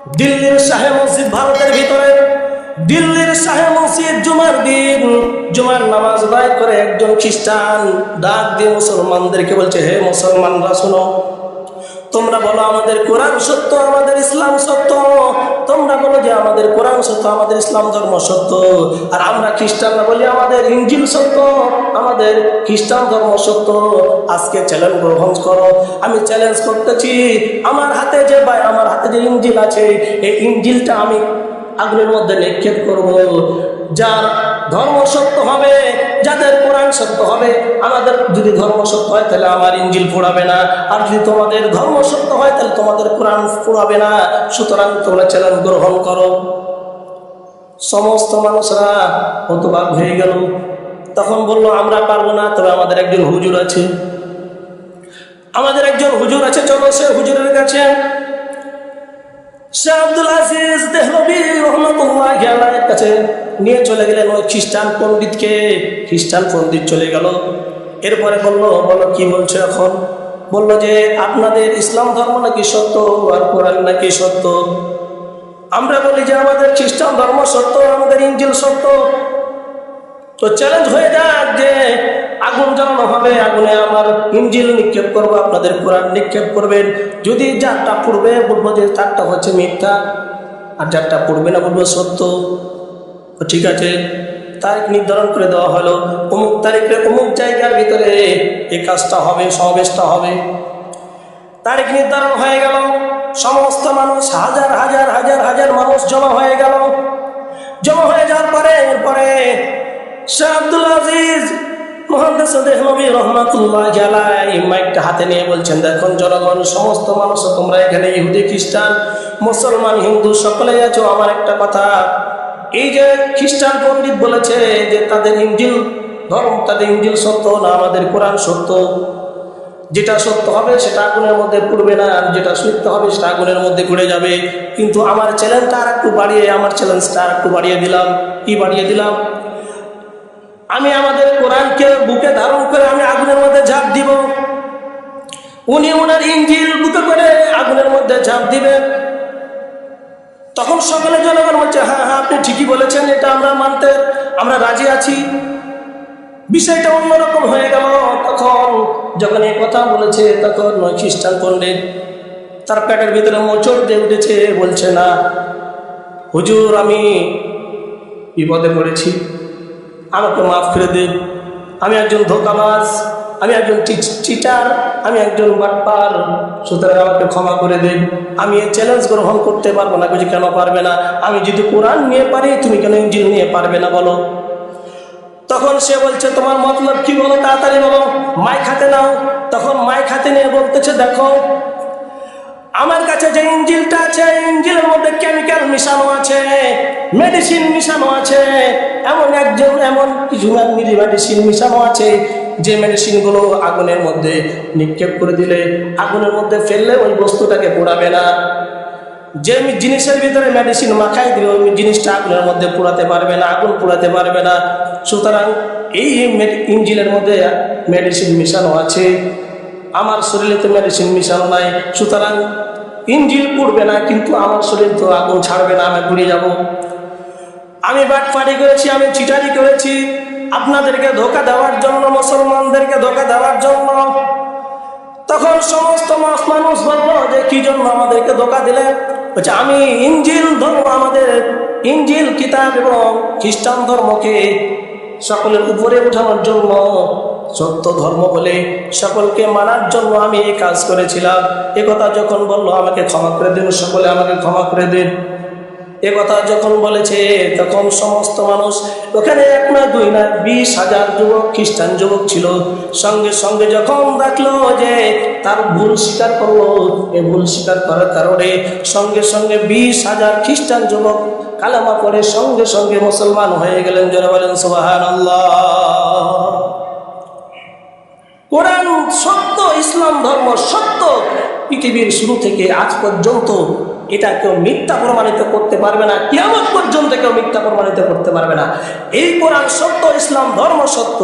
দিল্লির শাহে মসজিদ, ভারতের ভিতরে দিল্লির শাহে মসজিদ জুমার দিন জুমার নামাজ আদায় করে একজন খ্রিস্টান ডাক দিয়ে মুসলমানদেরকে বলছে, হে মুসলমানরা শোনো, তোমরা বলো আমাদের কোরআন সত্য, আমাদের ইসলাম সত্য। তোমরা বলো যে আমাদের কোরআন সত্য, আমাদের ইসলাম ধর্ম সত্য। আর আমরা খ্রিস্টানরা বলি আমাদের ইনজিল সত্য, আমাদের খ্রিস্টান ধর্ম সত্য। আজকে চ্যালেঞ্জ গ্রহণ করো। আমি চ্যালেঞ্জ করতেছি, আমার হাতে যে ইনজিল আছে, এই ইনজিলটা আমি আগুনের মধ্যে নিক্ষেপ করব। যার ধর্ম সত্য হবে, যাদের কোরআন সত্য হবে, আমাদের যদি ধর্ম সত্য হয় তাহলে আমার ইনজিল পোড়াবে না, আর যদি তোমাদের ধর্ম সত্য হয় তাহলে তোমাদের কোরআন পোড়াবে না। সুতরাং তোমরা চ্যালেঞ্জ গ্রহণ করো। সমস্ত মানুষরা হতবাক হয়ে গেল। তখন বললো, আমরা পারবো না, তবে আমাদের একজন হুজুর আছে, চলো সে হুজুরের কাছে। শাহ আব্দুল আজিজ দেহলভী রহমাতুল্লাহি আলাইহির কাছে নিয়ে চলে গেলেন ওই খ্রিস্টান পণ্ডিতকে। খ্রিস্টান পণ্ডিত চলে গেল। এরপরে বললো, কি বলছো এখন? বললো যে আপনাদের ইসলাম ধর্ম নাকি সত্য আর কোরআন নাকি সত্য। আমরা বলি যে আমাদের খ্রিস্টান ধর্ম সত্য, আমাদের ইনজিল সত্য। তো চ্যালেঞ্জ হয়ে যাক যে আগুন জ্বালানো হবে, আগুনে আমার ইনজিল নিক্ষেপ করবো, আপনাদের কোরআন নিক্ষেপ করবেন। যদি যারটা পড়বে বলবো যে তারটা হচ্ছে মিথ্যা, আর যারটা পড়বে না বলবো সত্য। ঠিক আছে, তারিখ নির্ধারণ করে দেওয়া হলো, অমুক তারিখে অমুক জায়গার ভিতরে এই কাজটা হবে, সমাবেশটা হবে। তারিখ নির্ধারণ হয়ে গেল। সমস্ত মানুষ, হাজার হাজার হাজার হাজার মানুষ জমা হয়ে গেল। জমা হয়ে যাওয়ার পরে এরপরে শাহ আব্দুল আজিজ মুহাদ্দিস দেহলভী রহমাতুল্লাহি আলাইহি মাইকটা হাতে নিয়ে বলছেন, দেখুন জনগণ, সমস্ত মানুষ, তোমরা এখানে ইহুদি, খ্রিস্টান, মুসলমান, হিন্দু সকলেই আছো। আমার একটা কথা, এই যে খ্রিস্টান পণ্ডিত বলেছে যে তাদের ইনজিল ধর্ম, তাদের ইনজিল সত্য না, আমাদের কোরআন সত্য। যেটা সত্য হবে সেটা আগুনের মধ্যে পড়বে না, আর যেটা সত্য হবে সেটা আগুনের মধ্যে পড়ে যাবে। কিন্তু আমার চ্যালেঞ্জটা আর একটু বাড়িয়ে দিলাম। কি বাড়িয়ে দিলাম? আমি আমাদের কোরআনকে বুকে ধারণ করে আমি আগুনের মধ্যে ঝাঁপ দিব, উনি ওনার ইনজিল বুকে করে আগুনের মধ্যে ঝাঁপ দিবেন। তখন সকলে জনগণ বলছে, হ্যাঁ হ্যাঁ আপনি ঠিকই বলেছেন, এটা আমরা রাজি আছি। বিষয়টা অন্যরকম হয়ে গেল। তখন যখন এই কথা বলেছে, তখন খ্রিস্টান পণ্ডিত তার পেটের ভিতরে মোচড় দিয়ে উঠেছে, বলছে, না হুজুর, আমি বিপদে পড়েছি, আমাকে মাফ করে দিন। আমি একজন ধোঁকাবাজ, আমি একজন চিটার, আমি একজন বাটপার, সুতরাং আমাকে ক্ষমা করে দিন। আমি এই চ্যালেঞ্জ গ্রহণ করতে পারবো না। কেন পারবে না? আমি যদি কোরআন নিয়ে পারি, তুমি কেন ইনজিল নিয়ে পারবে না বলো? তখন সে বলছে, তোমার মতলব কি বলো, তাড়াতাড়ি বলো, মাইক হাতে নাও। তখন মাইক হাতে নিয়ে বলতেছে, দেখো আমার কাছে যে ইনজিলটা আছে, ইনজিলের মধ্যে কেমিক্যাল মিশানো আছে, মেডিসিন মিশানো আছে, এমন কিছু মেডিসিন মিশানো আছে যে মেডিসিনগুলো আগুনের মধ্যে নিক্ষেপ করে দিলে, আগুনের মধ্যে ফেললে ওই বস্তুটাকে পোড়াবে না। যে জিনিসের ভিতরে মেডিসিন মাখাই দিলে ওই জিনিসটা আগুনের মধ্যে পোড়াতে পারবে না, আগুন পোড়াতে পারবে না। সুতরাং এই ইনজিলের মধ্যে মেডিসিন মিশানো আছে, আমার শরীরে তো মেডিসিন মিশানো নাই, সুতরাং ইনজিল পুড়বে না, কিন্তু আমার শরীর তো আগুন ছাড়বে না, আমি পুড়ে যাব। আমি বাটপারি করেছি, আমি চিটারি করেছি আপনাদেরকে ধোঁকা দেওয়ার জন্য, মুসলমানদেরকে ধোঁকা দেওয়ার জন্য। তখন সমস্ত মানুষ বলল যে কি জন্য আমাদেরকে ধোঁকা দিলেন? বলছে, আমি ইনজিল ধর্ম, আমাদের ইনজিল কিতাব এবং খ্রিস্টান ধর্মকে সকলের উপরে উঠানোর জন্য, সত্য ধর্ম বলে সকলকে মানার জন্য আমি এই কাজ করেছিলাম। একথা যখন বললো, আমাকে ক্ষমা করে দিন, সকলে আমাকে ক্ষমা করে দিন, একথা যখন বলেছে, তখন সমস্ত মানুষ, ওখানে 1 না 2 না 20,000 যুবক, খ্রিস্টান যুবক ছিল, সঙ্গে সঙ্গে যখন দেখলো যে তার ভুল স্বীকার করলো, এই ভুল স্বীকার করার কারণে সঙ্গে সঙ্গে 20,000 খ্রিস্টান যুবক কালেমা পড়ে সঙ্গে সঙ্গে মুসলমান হয়ে গেলেন। যারা বলেন সুবহানাল্লাহ। কোরআন সত্য, ইসলাম ধর্ম সত্য, পৃথিবীর শুরু থেকে আজ পর্যন্ত এটা কেউ মিথ্যা প্রমাণিত করতে পারবে না, কিয়ামত পর্যন্ত কেউ মিথ্যা প্রমাণিত করতে পারবে না। এই কোরআন সত্য, ইসলাম ধর্ম সত্য।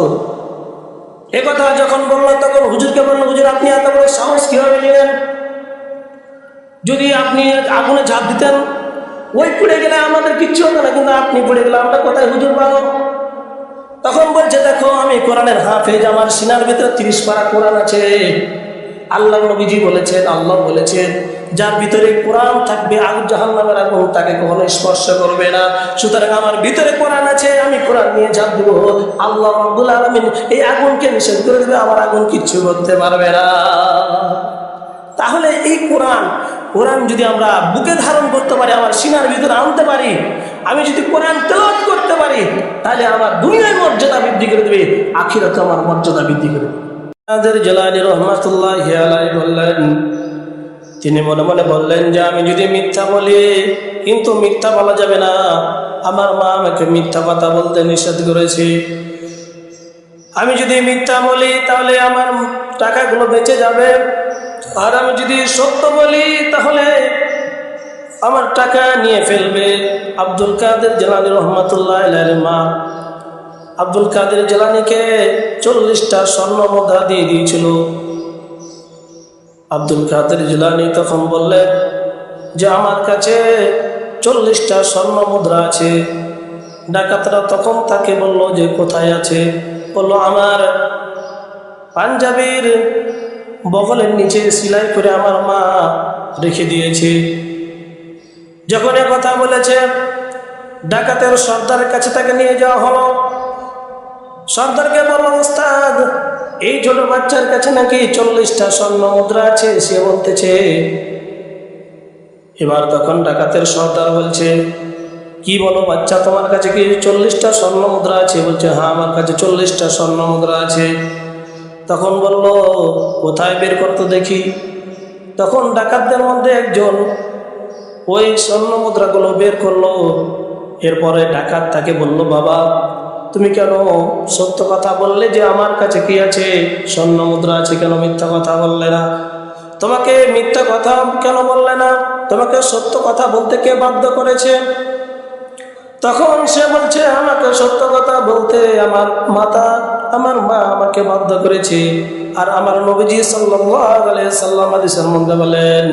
একথা যখন বললো, তখন হুজুরকে বললো, হুজুর আপনি এত বড় সাহস কিভাবে নিলেন? যদি আপনি আগুনে ঝাঁপ দিতেন, ওই পড়ে গেলে আমাদের কিচ্ছু হতো না, কিন্তু আপনি পড়ে গেলে আমরা কোথায় হুজুর পাবো? তখন বলছে, দেখো আমি কোরআনের হাফেজ, আমার সিনার ভিতরে 30 পারা কোরআন আছে। আল্লাহ নবীজি বলেছেন, আল্লাহ বলেছেন, যার ভিতরে কোরআন থাকবে জাহান্নামের আগুন তাকে কখনো স্পর্শ করবে না। সুতরাং আমার ভিতরে কোরআন আছে, আমি কোরআন নিয়ে ঝাঁপ দিব, আল্লাহ রাব্বুল আলামিন এই আগুনকে নিষেধ করে দেবে, আমার আগুন কিচ্ছু করতে পারবে না। তাহলে এই কোরআন যদি আমরা বুকে ধারণ করতে পারি, আমার সিনার ভিতরে আনতে পারি, আমি যদি কোরআন তেলাওয়াত করতে পারি, তাহলে আমার দুনিয়ার মর্যাদা বৃদ্ধি করে দেবে, আখিরাতে আমার মর্যাদা বৃদ্ধি করে দেবে। কাদের জিলানী রাহমাতুল্লাহি আলাইহি বললেন, তিনি মনে মনে বললেন যে আমি যদি মিথ্যা বলি, কিন্তু মিথ্যা বলা যাবে না, আমার মা আমাকে মিথ্যা কথা বলতে নিষেধ করেছে। আমি যদি মিথ্যা বলি তাহলে আমার টাকাগুলো বেঁচে যাবে, আর আমি যদি সত্য বলি তাহলে আমার টাকা নিয়ে ফেলবে। আব্দুল কাদের জিলানী রাহমাতুল্লাহি আলাইহির মা আব্দুল কাদের জিলানীকে 40টা স্বর্ণ মুদ্রা দিয়ে দিয়েছিল। আব্দুল কাদের জিলানী তখন বললেন যে আমার কাছে 40টা স্বর্ণ মুদ্রা আছে। ডাকাতরা তখন তাকে বলল যে কোথায় আছে? বলল আমার পাঞ্জাবির বগলের নিচে সেলাই করে আমার মা রেখে দিয়েছে। যখন এ কথা বলেছে, ডাকাতের সর্দারের কাছে তাকে নিয়ে যাওয়া হলো। সর্দারকে বলল, ওস্তাদ, এই ছোট বাচ্চার কাছে নাকি 40টা স্বর্ণ মুদ্রা আছে, সে বলতেছে। এবার তখন ডাকাতের সর্দার বলছে, কি বলো বাচ্চা, তোমার কাছে কি 40টা স্বর্ণ মুদ্রা আছে? বলছে, হ্যাঁ আমার কাছে 40টা স্বর্ণ মুদ্রা আছে। তখন বলল, কোথায় বের করতে দেখি। তখন ডাকাতদের মধ্যে একজন ওই স্বর্ণ মুদ্রাগুলো বের করলো। এরপরে ডাকাত তাকে বলল, বাবা তুমি কেন সত্য কথা বললে যে আমার কাছে কি আছে? স্বর্ণ মুদ্রা আছে, কেন মিথ্যা কথা বললে না? তোমাকে মিথ্যা কথা কেন বললে না? তোমাকে সত্য কথা বলতে কে বাধ্য করেছে? তখন সে বলছে, আমাকে সত্য কথা বলতে আমার মা আমাকে বাধ্য করেছে। আর আমার নবীজি সাল্লাল্লাহু আলাইহি সাল্লাম হাদিসের মধ্যে বলেন,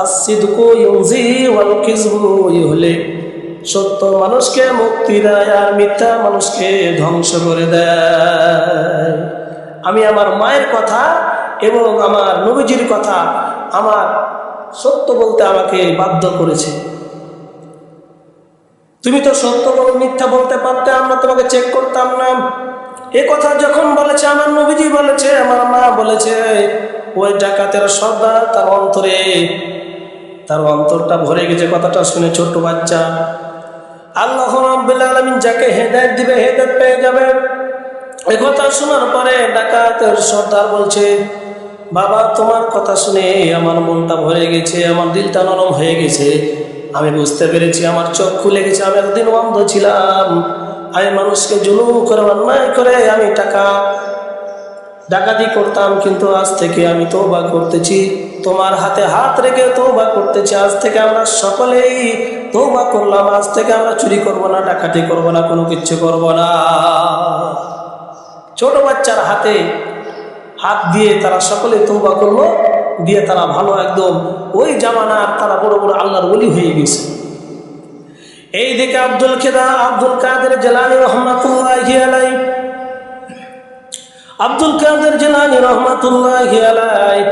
আস-সিদকু ইউজি ওয়াল কিযবু ইহলিক, সত্য মানুষকে মুক্তি দেয় আর মিথ্যা মানুষকে ধ্বংস করে দেয়। আমি আমার মায়ের কথা এবং আমার নবীজির কথা, আমার সত্য বলতে আমাকে বাধ্য করেছে। তুমি তো সত্য বলে মিথ্যা বলতে পারতে, আমরা তোমাকে চেক করতাম না। এ কথা যখন বলেছে, আমার নবীজি বলেছে, আমার মা বলেছে, ওই ডাকাতের সর্দার তার অন্তরটা ভরে গেছে। কথাটা শুনে ছোট্ট বাচ্চা, আল্লাহ রাব্বুল আলামিন যাকে হেদায়েত দিবে হেদায়েত পেয়ে যাবে। এই কথা শোনার পরে ডাকাতের সর্দার বলছে, বাবা তোমার কথা শুনে আমার মনটা ভরে গেছে, আমার দিলটা নরম হয়ে গেছে। আমি বুঝতে পেরেছি, আমার চোখ খুলে গেছে। আমি একদিন অন্ধ ছিলাম, আমি মানুষকে জুলুম করে অন্যায় করে আমি টাকা ডাকাতি করতাম, কিন্তু আজ থেকে আমি তওবা করতেছি, তোমার হাতে হাত রেখে তওবা করতেছি। আজ থেকে আমরা সকলেই তওবা করলাম, আজ থেকে আমরা চুরি করব না, ডাকাতি করব না, কোনো কিছু করব না। ছোট বাচ্চার হাতে হাত দিয়ে তারা সকলে তওবা করলো, দিয়ে তারা ভালো একদম ওই জামানার তারা বড় বড় আল্লাহর ওলি হয়ে গেছে। এই দিকে আব্দুল কাদের জিলানী রাহমাতুল্লাহি আলাইহি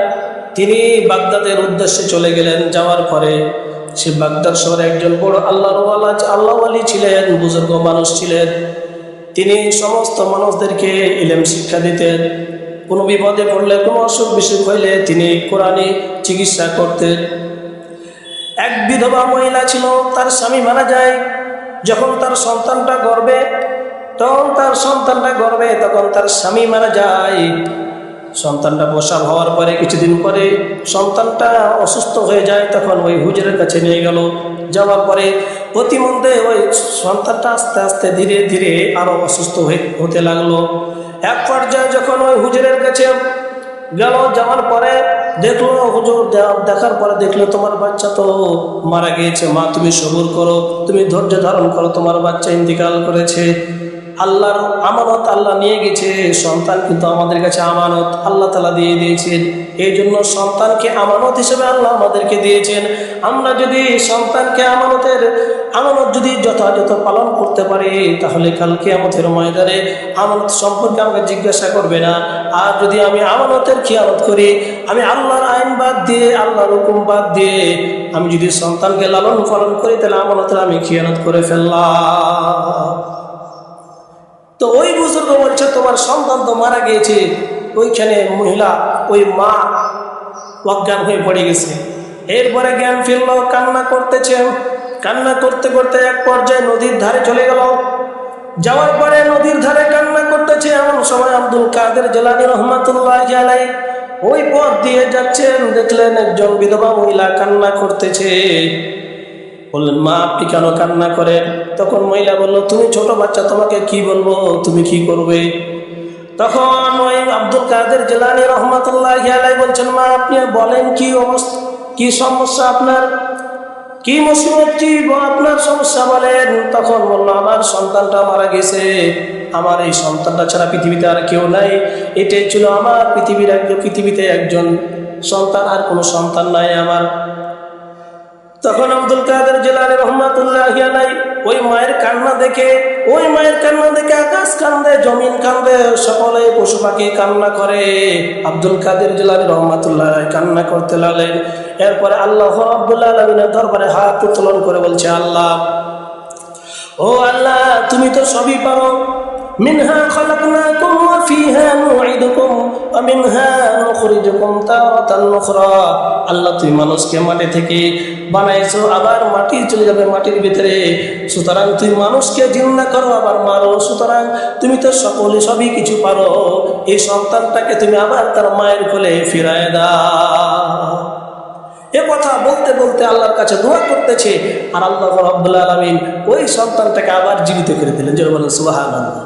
তিনি বাগদাদের উদ্দেশ্যে চলে গেলেন। যাওয়ার পরে সে বাগদাদ শহরে একজন বড় আল্লাহর ওলি ছিলেন, বুজুর্গ মানুষ ছিলেন। তিনি সমস্ত মানুষদেরকে ইলম শিক্ষা দিতেন। কোনো বিপদে পড়লে, কোনো অসুখ বিসুখ হইলে তিনি কোরআনে চিকিৎসা করতেন। এক বিধবা মহিলা ছিল, তার স্বামী মারা যায়। যখন তার সন্তানটা গর্ভে তখন তার স্বামী মারা যায়। সন্তানটা প্রসব হওয়ার পরে কিছুদিন পরে সন্তানটা অসুস্থ হয়ে যায়। তখন ওই হুজুরের কাছে নিয়ে গেল। যাওয়ার পরে প্রতিমধ্যে ওই সন্তানটা আস্তে আস্তে ধীরে ধীরে আরো অসুস্থ হতে লাগলো। এক পর্যায়ে যখন ওই হুজুরের কাছে গেল, যাওয়ার পরে দেখলো, হুজুর দেখার পরে দেখলো, তোমার বাচ্চা তো মারা গিয়েছে, মা তুমি সবুর করো, তুমি ধৈর্য ধারণ করো, তোমার বাচ্চা ইন্তিকাল করেছে। আল্লাহর আমানত আল্লাহ নিয়ে গেছে, সন্তান কিন্তু আমাদের কাছে আমানত আল্লাহ তাআলা দিয়ে দিয়েছেন। এই জন্য সন্তানকে আমানত হিসেবে আল্লাহ আমাদেরকে দিয়েছেন। আমরা যদি সন্তানকে আমানত যদি যথাযথ পালন করতে পারি, তাহলে কাল কিয়ামতের ময়দানে আমানত সম্পর্কে আমাকে জিজ্ঞাসা করবে না। আর যদি আমি আমানতের খিয়ানত করি, আমি আল্লাহর আইন বাদ দিয়ে, আল্লাহর হুকুম বাদ দিয়ে আমি যদি সন্তানকে লালন পালন করি, তাহলে আমানতের আমি খিয়ানত করে ফেললাম। তো ওই বুজুর্গ বলছে, তোমার সন্তান তো মারা গিয়েছে। ওইখানে মহিলা, ওই মা অজ্ঞান হয়ে পড়ে গেছে। এরপরে জ্ঞান ফিরল, কান্না করতেছে। কান্না করতে করতে এক পর্যায়ে নদীর ধারে চলে গেল। যাওয়ার পরে নদীর ধারে কান্না করতেছে। এমন সময় আব্দুল কাদের জিলানী রহমাতুল্লাহি আলাইহি ওই পথ দিয়ে যাচ্ছেন, দেখলেন একজন বিধবা মহিলা কান্না করতেছে। বললেন, মা আপনি কেন কান্না করেন? তখন মহিলা বলল, তুমি ছোট বাচ্চা, তোমাকে কি বলবো, তুমি কি করবে? তখন ওই আব্দুল কাদের জিলানী রহমাতুল্লাহি আলাইহি বলছেন, মা আপনি বলেন কি অবস্থা, কি সমস্যা আপনার, কি মুসিবত, কি আপনার সমস্যা বলেন। তখন বলল, আমার সন্তানটা মারা গেছে, আমার এই সন্তানটা ছাড়া পৃথিবীতে আর কেউ নাই। এটাই ছিল আমার পৃথিবীতে একজন সন্তান, আর কোনো সন্তান নাই আমার। তখন আব্দুল কাদের জিলানী রহমাতুল্লাহি আলাইহি ওই মায়ের কান্না দেখে আকাশ কান্দে, জমিন কান্দে, সকলে পশু পাখি কান্না করে। আব্দুল কাদের জিলানী রহমাতুল্লাহি আলাইহি কান্না করতে লাগলেন। এরপরে আল্লাহ রাব্বুল আলামিনের দরবারে হাত উত্তোলন করে বলছে, আল্লাহ, ও আল্লাহ, তুমি তো সবই পারো। মিনহা খালাকনাকুম ওয়া ফিহা নুঈদুকুম ওয়া মিনহা নুখরিজুকুম তারাতান উখরা। আল্লাহ, তুমি মানুষকে মাটি থেকে বানাইছো, আবার মাটি চলে যাবে মাটির ভিতরে। সুতরাং তুমি মানুষকে জিন্দা করো, আবার মারো। সুতরাং তুমি তো সবই কিছু পারো। এই সন্তানটাকে তুমি আবার তার মায়ের কোলে ফিরায় দাও। এ কথা বলতে বলতে আল্লাহর কাছে দোয়া করতেছে, আর আল্লাহ রাব্বুল আলামিন ওই সন্তানটাকে আবার জীবিত করে দিলেন। যে বলেন সুবহানাল্লাহ।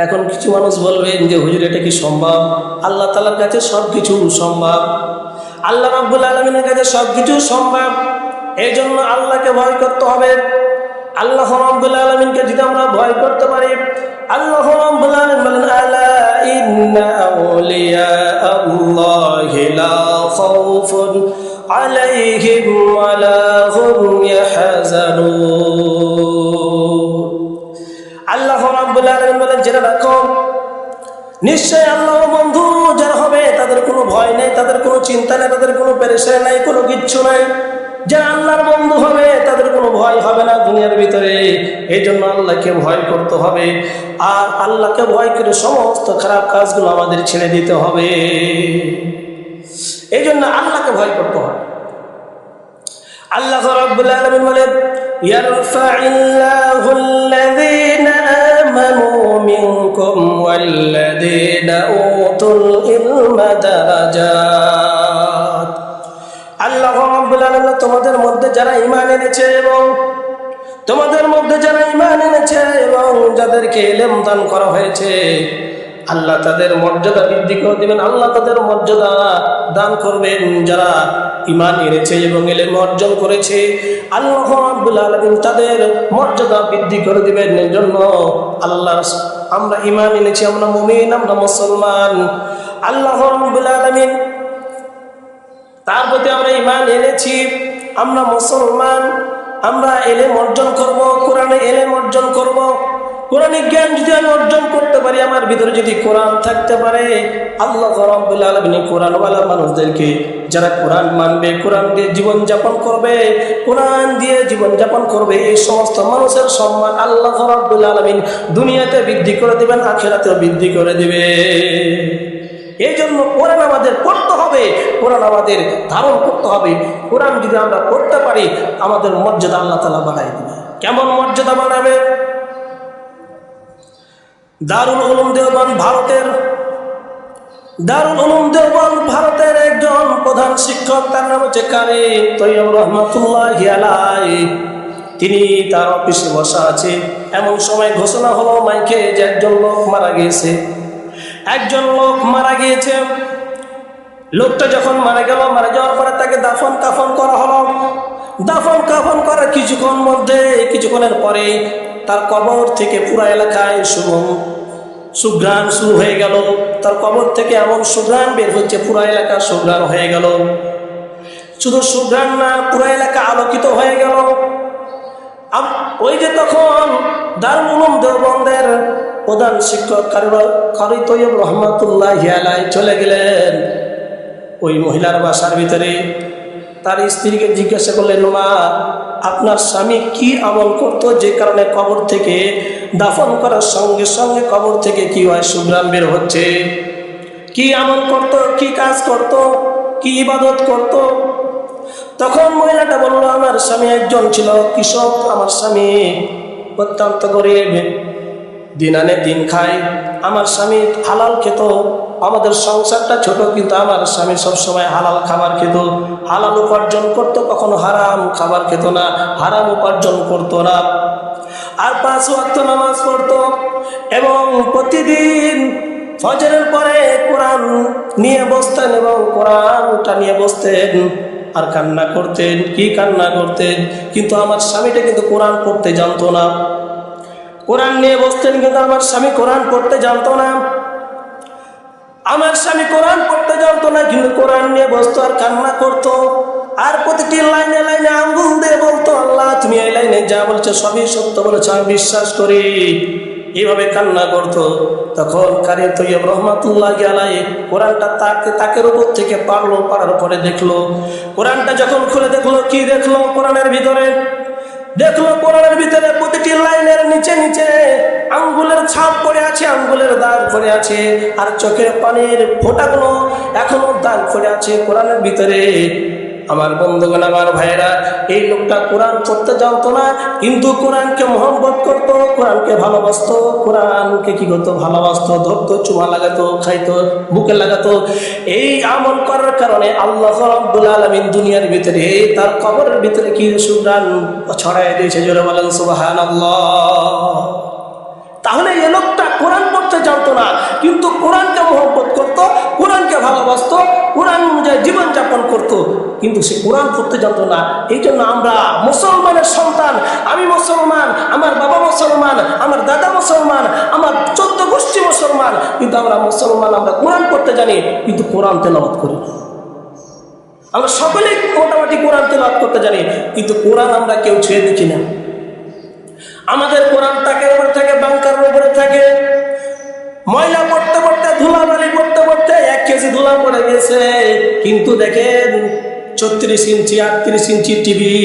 এখন কিছু মানুষ বলবেন যে হুজুর, এটা কি সম্ভব? আল্লাহ তাআলার কাছে সবকিছু সম্ভব, আল্লাহ রাব্বুল আলামিনের কাছে সবকিছু সম্ভব। এই জন্য আল্লাহকে ভয় করতে হবে। আল্লাহ রাব্বুল আলামিনকে যদি আমরা ভয় করতে পারি, আল্লাহ রাব্বুল আলামিন বলেন, আলা ইন্না আউলিয়া আল্লাহি লা খাউফুন আলাইহিম ওয়া লা হুম ইয়াহজানুন। আল্লাহ রাব্বুল আলামিন বলেন, যারা রাখো, নিশ্চয় আল্লাহর বন্ধু যারা হবে তাদের কোনো ভয় নেই, তাদের কোনো চিন্তা নেই, তাদের কোনো পেরেশানি নাই, কোনো কিচ্ছু নাই। যারা আল্লাহর বন্ধু হবে তাদের কোনো ভয় হবে না দুনিয়ার ভিতরে। এই জন্য আল্লাহকে ভয় করতে হবে, আর আল্লাহকে ভয় করে সমস্ত খারাপ কাজগুলো আমাদের ছেড়ে দিতে হবে। এই জন্য আল্লাহকে ভয় করতে হবে। আল্লাহ রাব্বুল আলামিন বলেন, ইয়ারফাইল্লাহুল্লাযীনা আমানু মিনকুম ওয়াল্লাযীনা উতুল ইলমা দারাজাত। আল্লাহ রাব্বুল আলামিন তোমাদের মধ্যে যারা ঈমান এনেছে এবং যাদেরকে ইলম দান করা হয়েছে, আল্লাহ তাদের মর্যাদা বৃদ্ধি করে দিবেন। আল্লাহ তাদের মর্যাদা দান করবেন। যারা ঈমান এনেছে এবং ইলম অর্জন করেছে, আল্লাহ রাব্বুল আলামিন তাদের মর্যাদা বৃদ্ধি করে দিবেন। এর জন্য আল্লাহ, আমরা ঈমান এনেছি, আমরা মুমিন, আমরা মুসলমান। আল্লাহ রাব্বুল আলামিন তার প্রতি আমরা ঈমান এনেছি, আমরা মুসলমান, আমরা ইলম অর্জন করব, কোরআনে ইলম অর্জন করব। কোরআনিক জ্ঞান যদি আমি অর্জন করতে পারি, আমার ভিতরে যদি কোরআন থাকতে পারে, আল্লাহ রাব্বুল আলামিন কোরআনওয়ালা মানুষদেরকে, যারা কোরআন মানবে, কোরআন দিয়ে জীবনযাপন করবে, কোরআন দিয়ে জীবনযাপন করবে, এই সমস্ত মানুষের সম্মান আল্লাহ রাব্বুল আলামিন দুনিয়াতে বৃদ্ধি করে দিবেন, আখিরাতেও বৃদ্ধি করে দিবে। এই জন্য কোরআন আমাদের পড়তে হবে, কোরআন আমাদের ধারণ করতে হবে। কোরআন যদি আমরা পড়তে পারি, আমাদের মর্যাদা আল্লাহ তাআলা বাড়ায় দিবে। কেমন মর্যাদা বাড়াবে? দারুল উলুম দেওবন্দ ভারতের একজন প্রধান শিক্ষক, তার নাম হচ্ছে কারি তৈয়ব রহমাতুল্লাহি আলাইহি। তিনি তার অফিসে বসা আছে, এমন সময় ঘোষণা হলো মাইকে যে একজন লোক মারা গিয়েছে। লোকটা যখন মারা গেল, মারা যাওয়ার পরে তাকে দাফন কাফন করা হলো। দাফন কাফন করার কিছুক্ষণের পরে তার কবর থেকে পুরা এলাকায় সুঘ্রাণ শুরু হয়ে গেল। তার কবর থেকে এমন সুঘ্রাণ বের হচ্ছে, পুরা এলাকা সুঘ্রাণ হয়ে গেল। শুধু সুঘ্রাণ না, পুরা এলাকা আলোকিত হয়ে গেল। ওই যে তখন দারুল উলুম দেওবন্দের প্রধান শিক্ষক কারি তৈয়ব রহমাতুল্লাহি আলাইহি চলে গেলেন ওই মহিলার বাসার ভিতরে। তার স্ত্রীকে জিজ্ঞাসা করলেন, মা, আপনার স্বামী কি আমল করতো যে কারণে কবর থেকে দাফন করার সঙ্গে সঙ্গে কবর থেকে কি হয়, সুঘ্রাণ বের হচ্ছে? কি আমল করত, কি কাজ করত, কি ইবাদত করত? তখন মহিলাটা বলল, আমার স্বামী একজন ছিল কৃষক, আমার স্বামী অত্যন্ত গরিব, দিন আনে দিন খায়। আমার স্বামী হালাল খেত, আমাদের সংসারটা ছোট, কিন্তু আমার স্বামী সবসময় হালাল খাবার খেত, হালাল উপার্জন করত, কখনো হারাম খাবার খেত না, হারাম উপার্জন করত না। আর 5 ওয়াক্ত নামাজ পড়ত এবং প্রতিদিন ফজরের পরে কোরআন নিয়ে বসতেন এবং কোরআনটা নিয়ে বসতেন আর কান্না করতেন। কি কান্না করতেন? কিন্তু আমার স্বামীটা কিন্তু কোরআন পড়তে জানতো না। কোরআন নিয়ে বসতেন কিন্তু আমার স্বামী কোরআন পড়তে জানতো না। আমার স্বামী কোরআন পড়তে জানতো না, কিন্তু কোরআন নিয়ে বসতো আর কান্না করতো। আর প্রতিটি লাইনে লাইনে আঙ্গুল দিয়ে বলতো, আল্লাহ তুমি এই লাইনে যা বলছো সবই সত্য বলেছো, আমি বিশ্বাস করি। এইভাবে কান্না করতো। তখন কারি তৈয়ব রহমাতুল্লাহি আলাইহি কোরআনটা তাকের উপর থেকে পড়ার পরে দেখলো, কোরআনটা যখন খুলে দেখলো, কি দেখলো? কোরআনের ভিতরে দেখলো, কোরআনের ভিতরে প্রতিটি লাইনের নিচে নিচে আঙ্গুলের ছাপ পড়ে আছে, আঙ্গুলের দাগ পড়ে আছে, আর চোখের পানির ফোঁটাগুলো এখনো দাগ পড়ে আছে কোরআনের ভিতরে। আমার বন্ধুগণ, আমার ভাইয়েরা, এই লোকটা কোরআন পড়তে জানতো না, কিন্তু কোরআনকে মহব্বত করতো, কোরআনকে ভালোবাসতো, কোরআনকে কি করতো? ভালোবাসতো, ধরতো, চুমা লাগাতো, খাইতো, বুকে লাগাতো। এই আমল করার কারণে আল্লাহ রাব্বুল আলামিন দুনিয়ার ভিতরে তার কবরের ভিতরে কি সুঘ্রাণ ছড়ায় দিয়েছে। জোরে বলেন সুবহানাল্লাহ। তাহলে এই লোকটা কোরআন পড়তে জানতো না, কিন্তু কোরআনকে মহব্বত করতো, কোরআনকে ভালোবাসতো, কোরআন অনুযায়ী জীবনযাপন করতো, কিন্তু সে কোরআন পড়তে জানতো না। এই জন্য আমরা মুসলমানের সন্তান, আমি মুসলমান, আমার বাবা মুসলমান, আমার দাদা মুসলমান, আমার 14 গোষ্ঠী মুসলমান, কিন্তু আমরা মুসলমান, আমরা কোরআন পড়তে জানি কিন্তু কোরআন তেলাওয়াত করি না। আমরা সকলেই মোটামুটি কোরআন তেলাওয়াত করতে জানি, কিন্তু কোরআন আমরা কেউ ছুঁয়ে দেখি না। আমাদের কোরআন তাকের উপরে থাকে, বাংকারের উপরে থাকে, ময়লা পড়তে পড়তে, ধুলাবালি পড়তে পড়তে 1 কেজি ধুলা পড়ে গেছে। কিন্তু দেখেন 34 ইঞ্চি 38 ইঞ্চি টিভি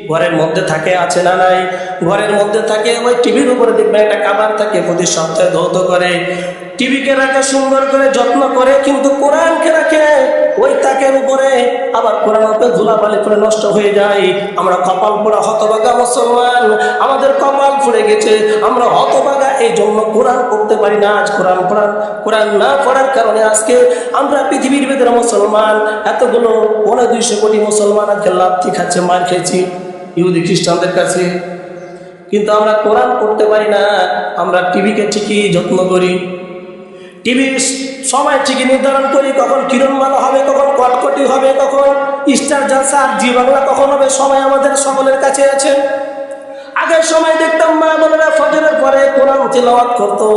ঘরের মধ্যে থাকে, আছে না নাই? ঘরের মধ্যে থাকে। ওই টিভির উপরে দেখবেন একটা কাভার থাকে, প্রতি সপ্তাহে ধৌত করে। টিভিকে রাখে সুন্দর করে, যত্ন করে, কিন্তু কোরআনকে রাখে ওই তাকের উপরে, আবার কোরআন উপরে ধুলাবালি করে নষ্ট হয়ে যায়। আমরা কপাল পোড়া হতভাগা মুসলমান, আমাদের কপাল পুড়ে গেছে, আমরা হতভাগা। এই জন্য কোরআন পড়তে পারি না। আজ কোরআন না পড়ার কারণে আজকে আমরা পৃথিবীর ভিতরে মুসলমান এতগুলো 200 কোটি মুসলমান আজকে লাথি খাচ্ছে, মার খেয়েছি ইহুদি খ্রিস্টানদের কাছে, কিন্তু আমরা কোরআন পড়তে পারি না। আমরা টিভিকে ঠিকই যত্ন করি, টিভির সময় ঠিকই নির্ধারণ করি, কখন কিরণমালা হবে, কখন কটকটি হবে, কখন স্টার জলসা আর জি বাংলা কখন হবে, সময় আমাদের সকলের কাছে আছে। আগের সময় দেখতাম মা বোনেরা ফজরের পরে কোরআন তেলাওয়াত করতো,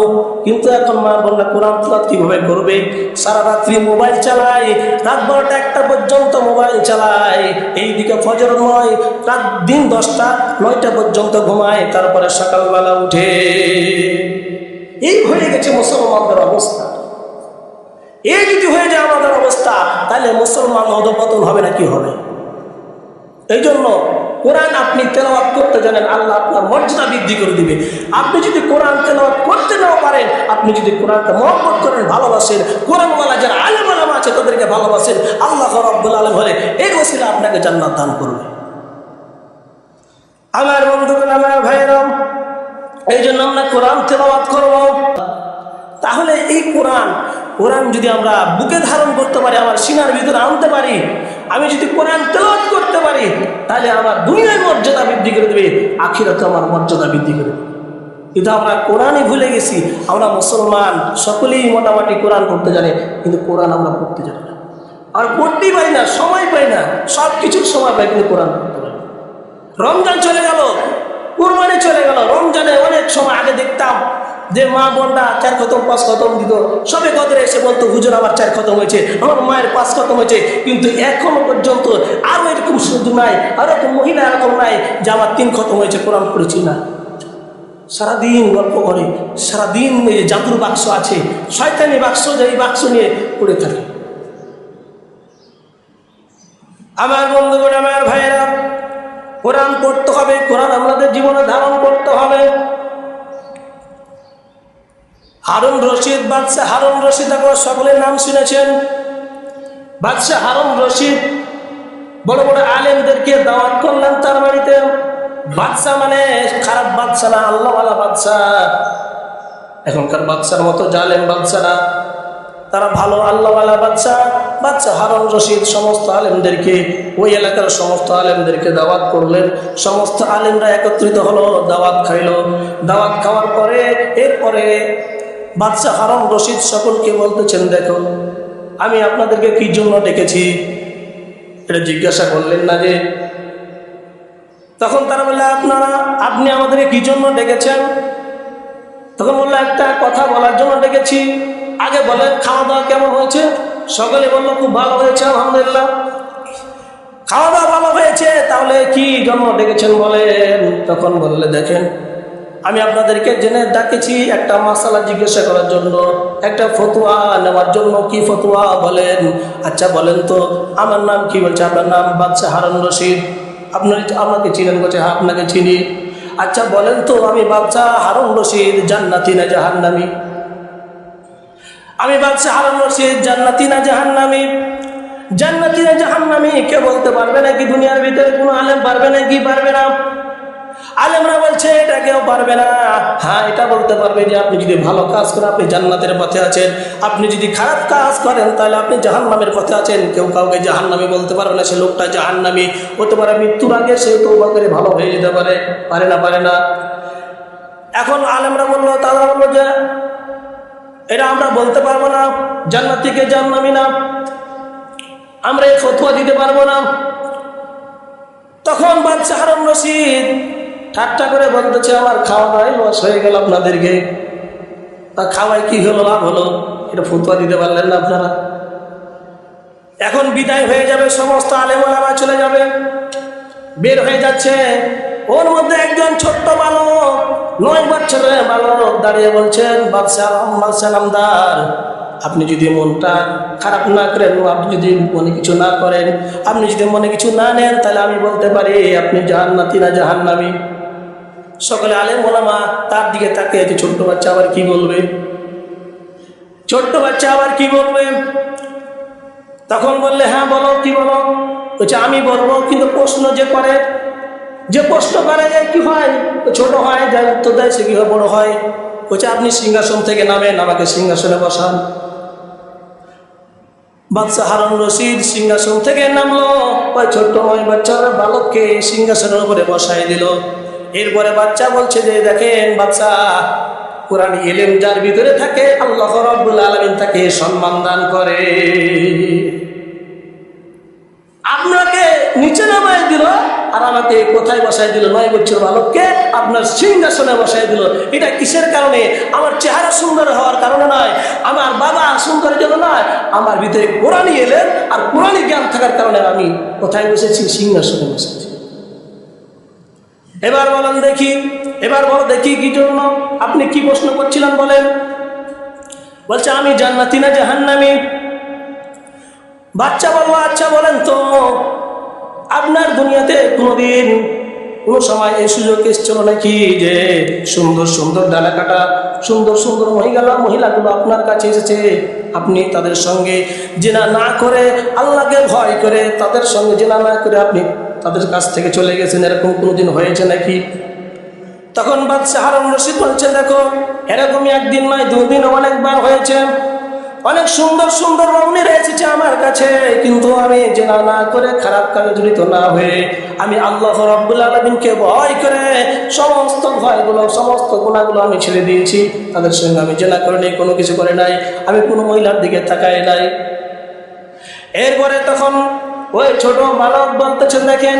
কিন্তু এখন মা বোনেরা কোরআন তেলাওয়াত কিভাবে করবে? সারা রাত্রি মোবাইল চালায়, রাত 12টা 1টা পর্যন্ত মোবাইল চালায়, এইদিকে ফজর নয়, রাত দিন 10টা 9টা পর্যন্ত ঘুমায়, তারপরে সকালবেলা উঠে। এই হয়ে গেছে মুসলমানদের অবস্থা। এই যদি হয়ে যায় আমাদের অবস্থা, তাহলে মুসলমান অধঃপতন হবে না কি হবে? এই জন্য কোরআন আপনি তেলাওয়াত করতে জানেন, আল্লাহ আপনার মর্যাদা বৃদ্ধি করে দিবে। আপনি যদি কোরআন তেলাওয়াত করতে নাও পারেন, আপনি যদি কোরআনকে মহব্বত করেন, ভালোবাসেন, কোরআনওয়ালা যারা আলেম ওলামা আছে তাদেরকে ভালোবাসেন, আল্লাহ রাব্বুল আলামিন হলে এই ওসিলা আপনাকে জান্নাত দান করবে। আমার বন্ধুগণ, আমার ভাইয়েরা, এই জন্য আমরা কোরআন তেলাওয়াত করব। তাহলে এই কোরআন যদি আমরা বুকে ধারণ করতে পারি, আমার সিনার ভিতরে আনতে পারি, আমি যদি কোরআন তেলাওয়াত করতে পারি, তাহলে আমার দুনিয়ার মর্যাদা বৃদ্ধি করে দেবে, আখিরাতে আমার মর্যাদা বৃদ্ধি করে দেবে। কিন্তু আমরা কোরআনই ভুলে গেছি। আমরা মুসলমান সকলেই মোটামুটি কোরআন পড়তে জানে, কিন্তু কোরআন আমরা পড়তে জানি না, আর পড়তেই পারি না, সময় পাই না, সব কিছুর সময় পাই, কিন্তু কোরআন পড়তে পারি। রমজান চলে গেল, কুরবানি চলে গেল। রমজানে অনেক সময় আগে দেখতাম যে মা বোনরা 4 খতম 5 খতম দিত, সবে কদরে এসে বলতো হুজুর আমার 4 খতম হয়েছে, আমার মায়ের 5 খতম হয়েছে। কিন্তু এখনো পর্যন্ত আরো এরকম সুযোগ নাই, আরো এরকম মহিলা এরকম নাই যে আমার 3 খতম হয়েছে, কোরআন পড়েছি না। সারাদিন গল্প করে, সারাদিন জাদুর বাক্স আছে, শয়তানি বাক্স, যে এই বাক্স নিয়ে পড়ে থাকে। আমার বন্ধুগণ, আমার ভাইয়েরা, কোরআন পড়তে হবে, কোরআন আমাদের জীবনে ধারণ করতে হবে। হারুন রশিদ, বাদশাহ হারুন রশিদ, আপনারা সকলের নাম শুনেছেন। বাদশাহ হারুন রশিদ বড় বড় আলেমদেরকে দাওয়াত করলেন তার বাড়িতে। বাদশাহ মানে খারাপ বাদশাহ না, আল্লাহওয়ালা বাদশাহ। এখনকার বাদশার মতো জালেম বাদশাহ না, তারা ভালো আল্লাহওয়ালা বাদশাহ। বাদশাহ হারুন রশিদ সমস্ত আলেমদেরকে, ওই এলাকার সমস্ত আলেমদেরকে দাওয়াত করলেন। সমস্ত আলেমরা একত্রিত হলো, দাওয়াত খাইলো। দাওয়াত খাওয়ার পরে এরপরে বাদশাহ হারুন রশিদ সকলকে বলতেছেন, দেখো আমি আপনাদেরকে কি জন্য ডেকেছি এটা জিজ্ঞাসা করলেন না যে? তখন তারা বললে, আপনি আমাদেরকে কি জন্য ডেকেছেন? তখন বললো, একটা কথা বলার জন্য ডেকেছি। আগে বলেন খাওয়া দাওয়া কেমন হয়েছে? সকলে বললো, খুব ভালো হয়েছে, আলহামদুলিল্লাহ। খাওয়া দাওয়া ভালো হয়েছে, তাহলে কি জন্য ডেকেছেন বলেন? তখন বললে, দেখেন আমি আপনাদেরকে জেনে ডাকেছি একটা মাসালা জিজ্ঞাসা করার জন্য, একটা ফতোয়া নেওয়ার জন্য। কি ফতোয়া বলেন? আচ্ছা বলেন তো আমার নাম কি? বলছে আপনার নাম বাদশাহ হারুন রশিদ। আপনাকে চিনেন? বলছে হ্যাঁ আপনাকে চিনি। আচ্ছা বলেন তো আমি বাদশাহ হারুন রশিদ জান্নাতি না জাহান্নামী? আমি বাদশাহ হারুন রশিদ জান্নাতি না জাহান্নামী? জান্নাতি না জাহান্নামী কে বলতে পারবে নাকি? দুনিয়ার ভিতরে কোনো আলেম পারবে নাকি? পারবে না। আলেমরা বলছে এটা কেউ পারবে না। হ্যাঁ এটা বলতে পারবে যে আপনি যদি ভালো কাজ করেন আপনি জান্নাতের পথে আছেন, আপনি যদি খারাপ কাজ করেন তাহলে আপনি জাহান্নামের পথে আছেন। কেউ কাউকে জাহান্নামী বলতে পারবে না। সে লোকটা জাহান্নামী হতে পারে, মৃত্যুর আগে সে তওবা করে ভালো হয়ে যেতে পারে। পারে না? পারে না। এখন আলেমরা বললো, তারা বললো যে এটা আমরা বলতে পারবো না, জান্নাতীকে জাহান্নামী না, আমরা এই ফতোয়া দিতে পারবো না। তখন বাদশাহ হারুন রশিদ ঠাট্টা করে বলতেছে, আমার খাওয়া দাওয়াই লস হয়ে গেল আপনাদেরকে। তা খাওয়াই কি হলো, লাভ হলো? এটা ফতোয়া দিতে পারলেন না আপনারা। এখন বিদায় হয়ে যাবে, সমস্ত আলেম ওলামা চলে যাবে, বের হয়ে যাচ্ছে। ওর মধ্যে একজন ছোট্ট বালক, 9 বছরের বালক দাঁড়িয়ে বলছেন, বাদশাহ নামদার, আপনি যদি মনটা খারাপ না করেন, আপনি যদি মনে কিছু না করেন, আপনি যদি মনে কিছু না নেন, তাহলে আমি বলতে পারি আপনি জান্নাতি না জাহান্নামী। সকলে আলেম ওলামা তার দিকে তাকিয়ে, ছোট্ট বাচ্চা আবার কি বলবে? ছোট্ট বাচ্চা আবার কি বলবে? তখন বললে, হ্যাঁ বলো, কি বলো? বলছে আমি বলবো, কিন্তু প্রশ্ন যে করে, যে প্রশ্ন করে কি হয়? ছোট হয়, যার উত্তর দেয় সে কি হয়? বড় হয়। বলছে আপনি সিংহাসন থেকে নামেন, আমাকে সিংহাসনে বসান। বাদশাহ হারুন রশিদ সিংহাসন থেকে নামলো, ওই ছোট্ট 9 বছর বালককে সিংহাসনের উপরে বসাই দিল। এরপরে বাচ্চা বলছে যে দেখেন বাদশাহ, কোরআন ইলম যার ভিতরে থাকে আল্লাহ রাব্বুল আলামিন তাকে সম্মান দান করে। আপনাকে নিচে নামায় দিল আর আমাকে কোথায় বসাই দিল? 9 বছর বালককে আপনার সিংহাসনে বসাই দিল। এটা কিসের কারণে? আমার চেহারা সুন্দর হওয়ার কারণে নয়, আমার বাবা সুন্দরের জন্য নয়, আমার ভিতরে কোরআনই এলেন আর কোরআনই জ্ঞান থাকার কারণে আমি কোথায় বসেছি? সিংহাসনে বসেছি। এবার বলেন দেখি, এবার বলো দেখি কি জন্য? আপনি কি প্রশ্ন করছিলেন বলেন? বলছে আমি জান্নাতি না জাহান্নামী? বাচ্চা বলল, আচ্ছা বলেন তো আপনার দুনিয়াতে কোনোদিন কোনো সময় এই সুযোগ এসেছিল নাকি যে সুন্দর সুন্দর ডালা কাটা সুন্দর সুন্দর মহিলাগুলো আপনার কাছে এসেছে, আপনি তাদের সঙ্গে জেনা না করে আল্লাহকে ভয় করে তাদের সঙ্গে জেনা না করে আপনি তাদের কাছ থেকে চলে গেছেন, এরকম কোনোদিন হয়েছে নাকি? তখন বাদশাহ হারুন রশিদ বলছে, দেখো এরকমই একদিন নয় 2 দিন, অনেকবার হয়েছে। অনেক সুন্দর সুন্দর রমণীরা এসেছে আমার কাছে, কিন্তু আমি জেনা না করে খারাপ কাজে জড়িত না হয়ে আমি আল্লাহ রাব্বুল আলামিনকে ভয় করে সমস্ত ভয়গুলো সমস্ত গুনাহগুলো আমি ছেড়ে দিয়েছি। তাদের সঙ্গে আমি জেনা করে নাই, কোনো কিছু করে নাই, আমি কোনো মহিলার দিকে তাকাই নাই। এরপরে তখন ওই ছোট বালক বলতেছেন, দেখেন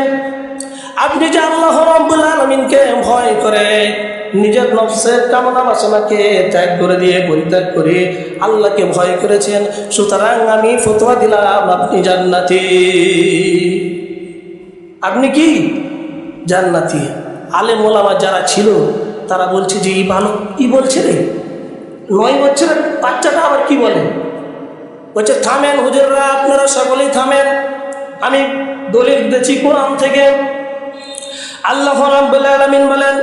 আপনি যে আল্লাহ রাব্বুল আলামিনকে ভয় করে নিজের নফসের কামনা বাসনাকে ত্যাগ করে দিয়ে পরিত্যাগ করে আল্লাহকে ভয় করেছেন, সুতরাং আমি ফতোয়া দিলাম আপনি জান্নাতি। আপনি কি জান্নাতি। আলেম ওলামা যারা ছিল তারা বলছে যে এই বালক কি বলছে রে, 9 বছরের বাচ্চাটা আবার কি বলে। বলছে থামেন হুজুররা, আপনারা সকলেই থামেন, আমি দলিল দিচ্ছি কোরআন থেকে। আল্লাহ রাব্বুল আলামিন বলেন,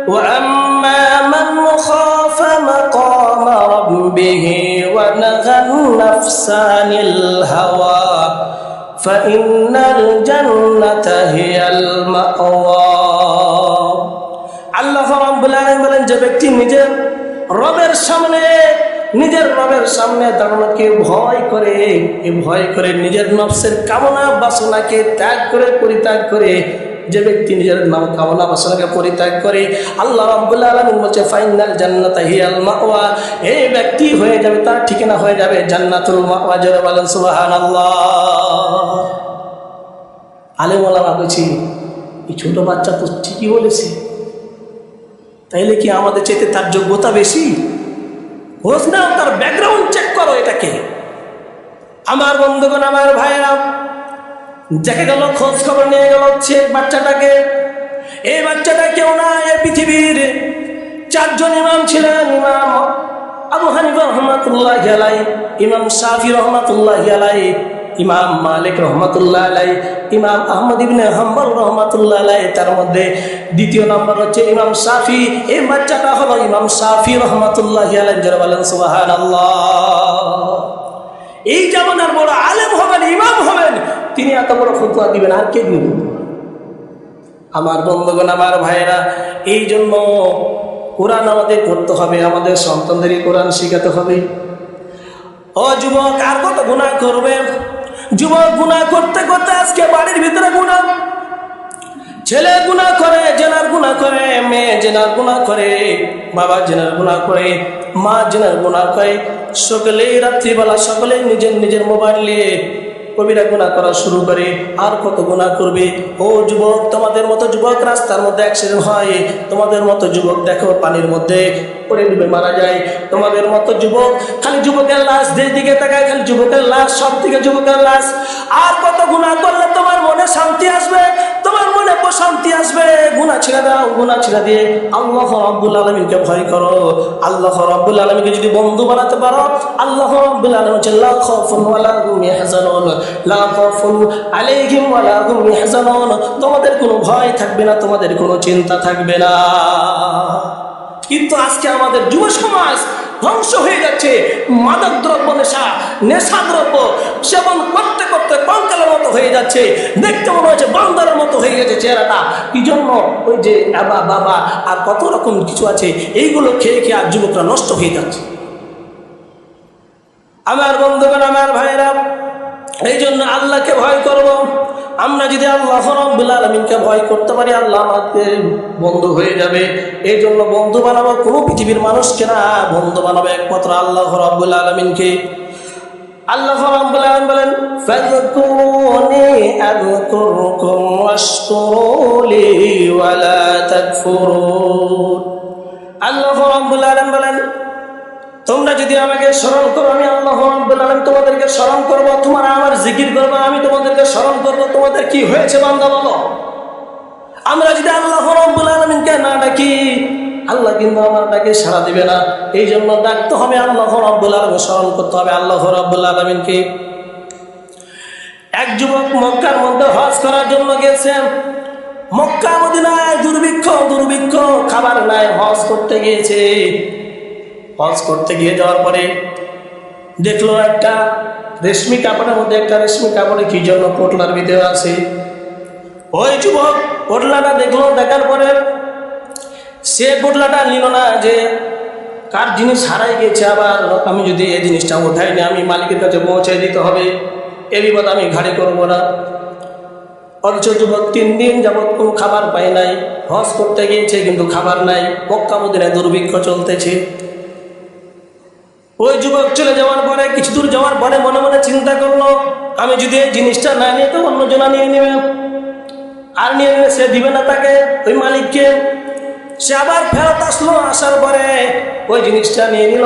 ওয়া আম্মা মান খাফা মাকামা রাব্বিহি ওয়া নাহান নাফসা আনিল হাওয়া ফাইন্নাল জান্নাতা হিয়াল মাওয়া। আল্লাহ রাব্বুল আলামিন বলেন, যে ব্যক্তি নিজের রবের সামনে দাঁড়ানোকে ভয় করে, এই ভয় করে নিজের নফসের কামনা বাসনাকে ত্যাগ করে পরিত্যাগ করে, যে ব্যক্তি নিজের নাম কামনা বাসনাকে পরিত্যাগ করে, আল্লাহ রাব্বুল আলামিন বলছে ফাইনাল জান্নাতা হিয়াল মাওয়া, এই ব্যক্তি হয়ে যাবে, তার ঠিকানা হয়ে যাবে জান্নাতুল মাওয়া। যারা বলেন সুবহানাল্লাহ। আলেম ওলামা বলছি এই ছোট বাচ্চা তো ঠিকই বলেছে, তাইলে কি আমাদের চাইতে তার যোগ্যতা বেশি? খোঁজ নাও, তার ব্যাকগ্রাউন্ড চেক করো এটাকে। আমার বন্ধুগণ, আমার ভাইয়েরা, দেখে গেল, খোঁজ খবর নিয়ে গেল বাচ্চাটাকে। এই বাচ্চাটা কেউ না, এই পৃথিবীর 4 জন ইমাম ছিলেন। ইমাম আবু হানিফা রহমাতুল্লাহি আলাইহি, ইমাম শাফি রহমাতুল্লাহি আলাইহি, ইমাম মালিক রহমাতুল্লাহ আলাইহি, ইমাম আহমদ ইবনে হাম্বল রহমাতুল্লাহ আলাইহি। তার মধ্যে দ্বিতীয় নম্বর হচ্ছে ইমাম শাফি। এই বাচ্চাটা হলো ইমাম শাফি রহমাতুল্লাহি আলাইহি। যারা বলেন সুবহানাল্লাহ। এই জামানার বড় আলেম হবেন, ইমাম হবেন, তিনি এত বড় ফতোয়া দিবেন, আর কে দিবেন? আমার বন্ধুগণ, আমার ভাইয়েরা, এই জন্য কোরআন আমাদের পড়তে হবে, আমাদের সন্তানদেরই কোরআন শিখাতে হবে। ও যুবক, আর কত গুনাহ করবে? যুবক গুনাহ করতে করতে আজকে বাড়ির ভিতরে গুনাহ, ছেলে গুনাহ করে, জেনার গুনাহ করে, মেয়ে জেনার গুনাহ করে, বাবা জেনার গুনাহ করে, মা জেনার গুনাহ করে, সকলেই রাত্রিবেলা সকলেই নিজের নিজের মোবাইল নিয়ে কবিরা গুনাহ করা শুরু করে। আর কত গুনাহ করবে? ও যুবক, তোমাদের মতো যুবক রাস্তার মধ্যে অ্যাক্সিডেন্ট হয়, তোমাদের মতো যুবক দেখো পানির মধ্যে পড়ে ডুবে মারা যায়, তোমাদের মতো যুবক খালি যুবকের লাশ, যেদিকে তাকায় খালি যুবকের লাশ, সব দিকে যুবকের লাশ। আর কত গুনাহ করলে তোমার মনে শান্তি আসবে, তোমার মনে প্রশান্তি আসবে? গুনাহ ছেড়ে দাও, গুনাহ ছেড়ে দিয়ে আল্লাহ রাব্বুল আলামিনকে ভয় করো। আল্লাহ রাব্বুল আলামিনকে যদি বন্ধু বানাতে পারো, আল্লাহ রাব্বুল আলামিন বলেন লা খাউফুন ওয়ালা হুম ইয়াহজানুন, লা খাউফুন আলাইহিম ওয়ালা হুম ইয়াহজানুন। তোমাদের কোনো ভয় থাকবে না, তোমাদের কোনো চিন্তা থাকবে না। কিন্তু আজকে আমাদের যুব সমাজ ধ্বংস হয়ে যাচ্ছে। মাদক দ্রব্য নেশা দ্রব্য সেবন করতে করতে কঙ্কালের মতো হয়ে যাচ্ছে, দেখতে মনে হচ্ছে বান্দারের মতো হয়ে গেছে চেহারাটা। কি জন্য? ওই যে বাবা আর কত রকম কিছু আছে, এইগুলো খেয়ে খেয়ে আর যুবকরা নষ্ট হয়ে যাচ্ছে। আমার বন্ধুগণ, আমার ভাইয়েরা, এই জন্য আল্লাহকে ভয় করব। আমরা যদি আল্লাহ রাব্বুল আলামিনকে ভয় করতে পারি, আল্লাহ আমাদের বন্ধু হয়ে যাবে। এই জন্য বন্ধু বানাবো কোনো পৃথিবীর মানুষকে না, বন্ধু বানাবো একমাত্র আল্লাহ রাব্বুল আলামিনকে। আল্লাহ রাব্বুল আলামিন বলেন ফাযকুরুনি আযকুরকুম ওয়াশকুরুলি ওয়ালা তাকফুরুন। আল্লাহ রাব্বুল আলামিন বলেন তোমরা যদি আমাকে স্মরণ করো, আমি আল্লাহ রাব্বুল আলামিন তোমাদেরকে স্মরণ করবো, তোমরা আমার জিকির করবো, আমি তোমাদেরকে স্মরণ করবো। তোমাদের কি হয়েছে বান্দা বলো? আমরা যদি আল্লাহ রাব্বুল আলামিনকে না ডাকি, আল্লাহ কিন্তু আমার ডাকে সাড়া দিবে না। এই জন্য ডাকতে হবে আল্লাহ রাব্বুল আলামিন, স্মরণ করতে হবে আল্লাহ রাব্বুল আলামিনকে। এক যুবক মক্কার মধ্যে হজ করার জন্য গেছেন। মক্কা মদিনায় দুর্ভিক্ষ খাবার নাই, হজ করতে গিয়েছে। হজ করতে গিয়ে যাওয়ার পরে দেখলো একটা রেশমি কাপড়ের মধ্যে, একটা রেশমি কাপড়ে কি জন্য পোটলার ভিতরে আছে। ওই যুবক পোটলাটা দেখলো, দেখার পরে সে পোটলাটা নিল না, যে কার জিনিস হারাই গেছে, আবার আমি যদি এই জিনিসটা উঠাইনি আমি মালিকের কাছে পৌঁছাই দিতে হবে, এ বিপদ আমি ঘাড়ে করবো না। অথচ যুবক 3 দিন যাবৎ কোনো খাবার পায় নাই, হজ করতে গিয়েছে কিন্তু খাবার নাই, মক্কা মদিনায় দুর্ভিক্ষ চলতেছে। ওই যুবক চলে যাওয়ার পরে কিছু দূর যাওয়ার পরে মনে মনে চিন্তা করলো, আমি যদি এই জিনিসটা না নিয়ে তো অন্যজনা নিয়ে নেবে, আর নিয়ে নিলে সে দিবে না তাকে, ওই মালিককে। সে আবার ফেরত আসলো, আসার পরে ওই জিনিসটা নিয়ে নিল,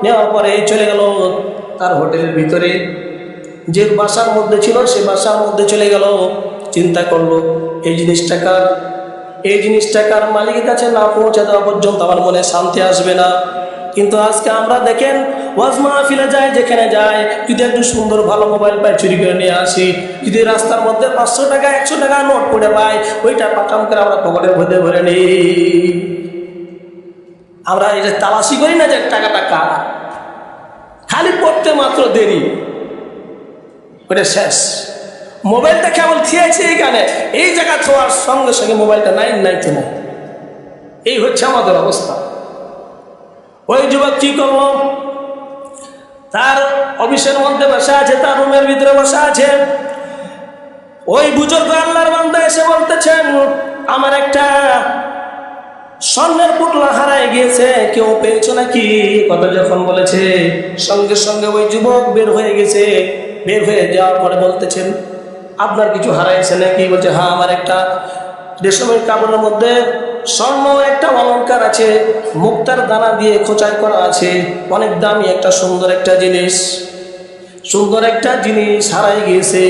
নেওয়ার পরে চলে গেল তার হোটেলের ভিতরে, যে বাসার মধ্যে ছিল সে বাসার মধ্যে চলে গেল। চিন্তা করলো এই জিনিসটাকার মালিকের কাছে না পৌঁছে দেওয়া পর্যন্ত আমার মনে শান্তি আসবে না। কিন্তু আজকে আমরা দেখেন ওয়াজ মাহফিলে যায়, যেখানে যায়, যদি একটু সুন্দর ভালো মোবাইল পাই চুরি করে নিয়ে আসি, যদি রাস্তার মধ্যে 500 টাকা 100 টাকা নোট পড়ে পাই, ওইটা পাঠাম করে আমরা পকেটের মধ্যে ভরে নিই। আমরা এই যে তালাশি করি না যে টাকাটা কার, খালি পড়তে মাত্র দেরি, ওটা শেষ। মোবাইলটা কেবল খেয়েছে এইখানে, এই জায়গা ছোঁয়ার সঙ্গে সঙ্গে মোবাইলটা নাই তো নাই। এই হচ্ছে আমাদের অবস্থা। ওই যুবক কি করলো, তার অফিসের মধ্যে বসা আছে, তার রুমের ভিতরে বসা আছে, ওই বুজুর্গ আল্লাহর বান্দা এসে বলতেছেন আমার একটা স্বর্ণের পুটলা হারায় গিয়েছে, কেউ পেয়েছো নাকি? কথা যখন বলেছে সঙ্গে সঙ্গে ওই যুবক বের হয়ে গেছে। বের হয়ে যাওয়ার পরে বলতেছেন আপনার কিছু হারাইছে নাকি? বলছে হ্যাঁ, আমার একটা রেশমের কাপড়ের মধ্যে স্বর্ণ একটা অলংকার আছে, মুক্তার দানা দিয়ে খোঁচাই করা আছে, অনেক দামি একটা সুন্দর একটা জিনিস হারাই গিয়েছে।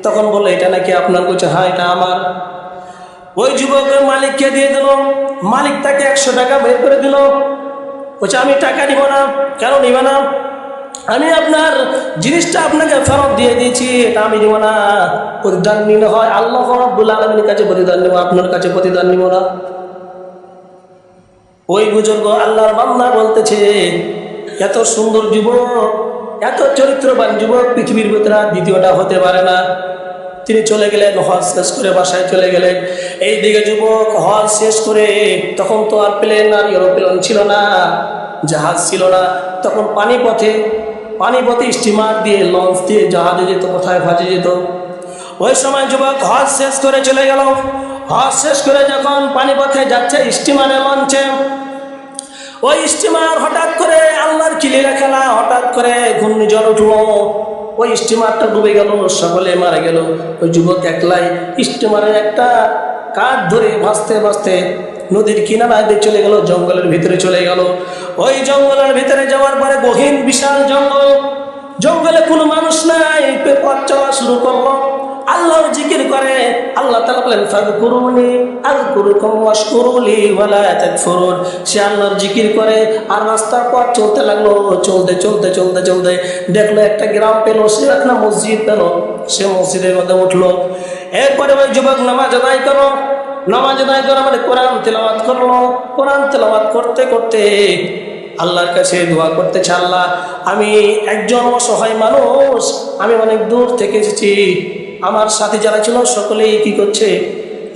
তখন বললো এটা নাকি আপনার? বলছে হ্যাঁ, এটা আমার। ওই যুবকের মালিককে দিয়ে দিল, মালিক তাকে 100 টাকা বের করে দিল। বলছে আমি টাকা নিব না। কেন নিব না? আমি আপনার জিনিসটা আপনাকে ফেরত দিয়ে দিয়েছি, এটা আমি নিব না। প্রতিদান নিলে হয় আল্লাহ রাব্বুল আলামিনের কাছে প্রতিদান নিব, আপনার কাছে প্রতিদান নিব না। ওই বুজুর্গ আল্লাহর বান্দা বলতেছে এত সুন্দর যুবক, এত চরিত্রবান যুবক পৃথিবীর ভিতরে দ্বিতীয়টা হতে পারে না। তিনি চলে গেলেন, হজ শেষ করে বাসায় চলে গেলেন। এইদিকে যুবক হজ শেষ করে, তখন তো আর প্লেন আর এরোপ্লেন ছিল না, জাহাজ ছিল না, তখন পানিপথে স্টিমার দিয়ে, লঞ্চ দিয়ে, জাহাজে যেত, কোথায় ভাজে যেত। ওই সময় যুবক হজ শেষ করে চলে গেল। হজ শেষ করে যখন পানিপথে যাচ্ছে স্টিমারে, লঞ্চে, ওই স্টিমার হঠাৎ করে আল্লাহর কিলিরা খেলা, হঠাৎ করে ঘূর্ণিঝড় উঠলো, ওই স্টিমারটা ডুবে গেল, সকলে মারা গেল। ওই যুবক একলাই স্টিমারের একটা কাঠ ধরে ভাসতে ভাসতে নদীর কিনারায় দিয়ে চলে গেল, জঙ্গলের ভিতরে চলে গেল। ওই জঙ্গলের ভিতরে যাওয়ার পরে গহীন বিশাল জঙ্গল, জঙ্গলে কোনো মানুষ নাই, পথ চলা শুরু করলো, আল্লাহর জিকির করে। আল্লাহ তাআলা বলেন ফাযকুরুনি আযকুরুকুম ওয়াশকুরুলি ওয়ালা তাকফুরুন। সে আল্লাহর জিকির করে আর রাস্তার পথ চলতে লাগলো। চলতে দেখলো একটা গ্রাম পেল, সে একটা মসজিদ পেল, সে মসজিদের মধ্যে উঠলো। এরপরে ওই যুবক নামাজ আদায় করে মানে কোরআন তেলাওয়াত করলো। কোরআন তেলাওয়াত করতে করতে আল্লাহর কাছে দোয়া করতেছে, আল্লাহ আমি একজন অসহায় মানুষ, আমি অনেক দূর থেকে এসেছি, আমার সাথে যারা ছিল সকলেই কি করছে,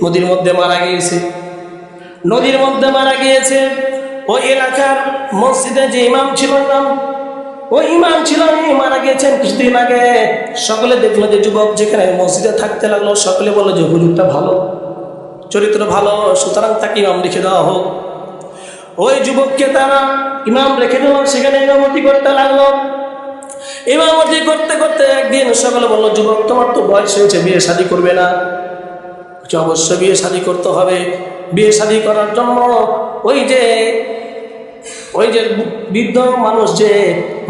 নদীর মধ্যে মারা গিয়েছে। ওই এলাকার মসজিদে যে ইমাম ছিল, মারা গিয়েছেন কিছুদিন আগে। সকলে দেখলো যে যুবক যেখানে মসজিদে থাকতে লাগলো, সকলে বললো যে হুজুরটা ভালো, চরিত্র ভালো, সুতরাং তাকে ইমাম রেখে দেওয়া হোক। ওই যুবককে তারা ইমাম রেখে দিল, সেখানে ইমামতি করতে লাগলো। ইমামতি করতে করতে একদিন সকলে বললো যুবক তোমার তো বয়স হয়েছে, বিয়ে শাদী করবে না? অবশ্যই বিয়ে শাদী করতে হবে। বিয়ে শাদী করার জন্য ওই যে বৃদ্ধ মানুষ যে